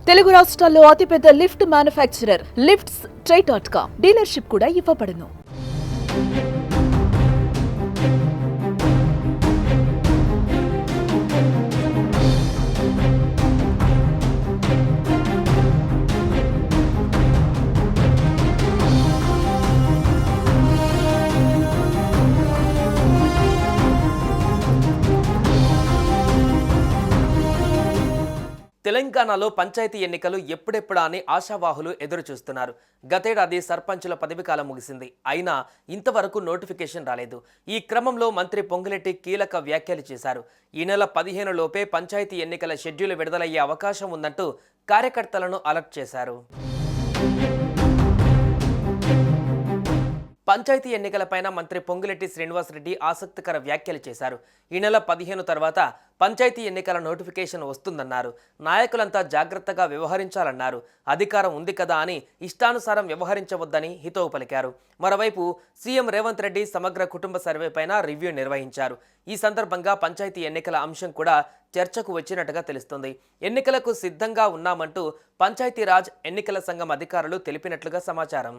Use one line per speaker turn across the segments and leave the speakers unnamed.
తెలుగు రాష్ట్రాల్లో అతిపెద్ద lift manufacturer lifts ట్రై.com dealership కూడా ఇవ్వబడును.
తెలంగాణలో పంచాయతీ ఎన్నికలు ఎప్పుడెప్పుడా అని ఆశావాహులు ఎదురు చూస్తున్నారు. గతేడాది సర్పంచుల పదవీకాలం ముగిసింది. అయినా ఇంతవరకు నోటిఫికేషన్ రాలేదు. ఈ క్రమంలో మంత్రి పొంగులేటి కీలక వ్యాఖ్యలు చేశారు. ఈ నెల 15 లోపే పంచాయతీ ఎన్నికల షెడ్యూల్ విడుదలయ్యే అవకాశం ఉందంటూ కార్యకర్తలను అలర్ట్ చేశారు. పంచాయతీ ఎన్నికలపైన మంత్రి పొంగులేటి శ్రీనివాసరెడ్డి ఆసక్తికర వ్యాఖ్యలు చేశారు. ఈ నెల 15 తర్వాత పంచాయతీ ఎన్నికల నోటిఫికేషన్ వస్తుందన్నారు. నాయకులంతా జాగ్రత్తగా వ్యవహరించాలన్నారు. అధికారం ఉంది కదా అని ఇష్టానుసారం వ్యవహరించవద్దని హితవు పలికారు. మరోవైపు సీఎం రేవంత్ రెడ్డి సమగ్ర కుటుంబ సర్వేపైన రివ్యూ నిర్వహించారు. ఈ సందర్భంగా పంచాయతీ ఎన్నికల అంశం కూడా చర్చకు వచ్చినట్టుగా తెలుస్తుంది. ఎన్నికలకు సిద్ధంగా ఉన్నామంటూ పంచాయతీరాజ్ ఎన్నికల సంఘం అధికారులు తెలిపినట్లుగా సమాచారం.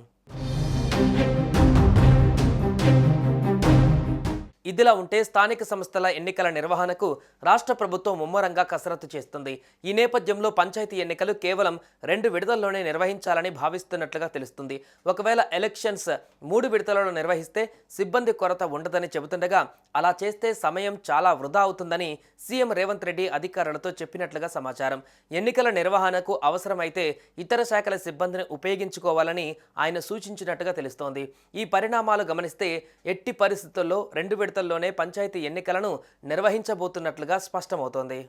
ఇదిలా ఉంటే స్థానిక సంస్థల ఎన్నికల నిర్వహణకు రాష్ట్ర ప్రభుత్వం ముమ్మరంగా కసరత్తు చేస్తుంది. ఈ నేపథ్యంలో పంచాయతీ ఎన్నికలు కేవలం 2 విడతల్లోనే నిర్వహించాలని భావిస్తున్నట్లుగా తెలుస్తుంది. ఒకవేళ ఎలక్షన్స్ 3 విడతలలో నిర్వహిస్తే సిబ్బంది కొరత ఉండదని చెబుతుండగా అలా చేస్తే సమయం చాలా వృధా అవుతుందని సీఎం రేవంత్ రెడ్డి అధికారులతో చెప్పినట్లుగా సమాచారం. ఎన్నికల నిర్వహణకు అవసరమైతే ఇతర శాఖల సిబ్బందిని ఉపయోగించుకోవాలని ఆయన సూచించినట్టుగా తెలుస్తోంది. ఈ పరిణామాలు గమనిస్తే ఎట్టి పరిస్థితుల్లో 2 విడతల్లోనే పంచాయతీ ఎన్నికలను నిర్వహించబోతున్నట్లుగా స్పష్టమవుతోంది.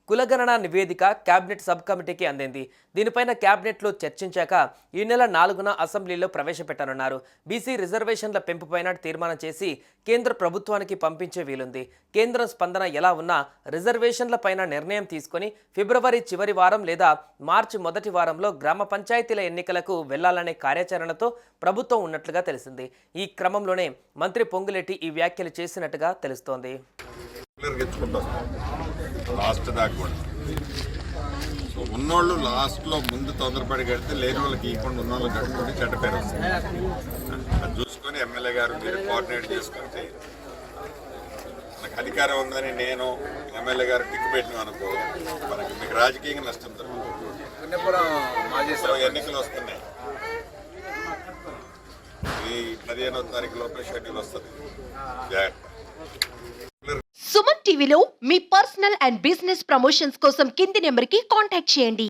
కులగణన నివేదిక కేబినెట్ సబ్ కమిటీకి అందింది. దీనిపైన కేబినెట్లో చర్చించాక ఈ నెల 4న అసెంబ్లీలో ప్రవేశపెట్టనున్నారు. బీసీ రిజర్వేషన్ల పెంపుపైన తీర్మానం చేసి కేంద్ర ప్రభుత్వానికి పంపించే వీలుంది. కేంద్రం స్పందన ఎలా ఉన్నా రిజర్వేషన్లపైన నిర్ణయం తీసుకొని ఫిబ్రవరి చివరి వారం లేదా మార్చి మొదటి వారంలో గ్రామ పంచాయతీల ఎన్నికలకు వెళ్లాలనే కార్యాచరణతో ప్రభుత్వం ఉన్నట్లుగా తెలిసింది. ఈ క్రమంలోనే మంత్రి పొంగులేటి ఈ వ్యాఖ్యలు చేసినట్టుగా తెలుస్తోంది.
లాస్ట్ దాకా కూడా సో ఉన్నోళ్ళు లాస్ట్లో ముందు తొందరపడి కడితే లేని వాళ్ళకి ఇవ్వకుండా ఉన్న వాళ్ళకి కట్టుకొని చెడ్డ పేరు వస్తుంది. అది చూసుకొని ఎమ్మెల్యే గారు మీరు కోఆర్డినేట్ చేసుకొని చేయాలి. నాకు అధికారం ఉందని నేను ఎమ్మెల్యే గారు టిక్కు పెట్టిన అనుకో మనకి మీకు రాజకీయంగా నష్టం జరుగుతుంది. ఎన్నికలు వస్తున్నాయి. ఈ 15వ తారీఖు లోపల షెడ్యూల్ వస్తుంది.
సుమన్ టీవీలో మీ పర్సనల్ అండ్ బిజినెస్ ప్రమోషన్స్ కోసం కింది నెంబర్కి కాంటాక్ట్ చేయండి.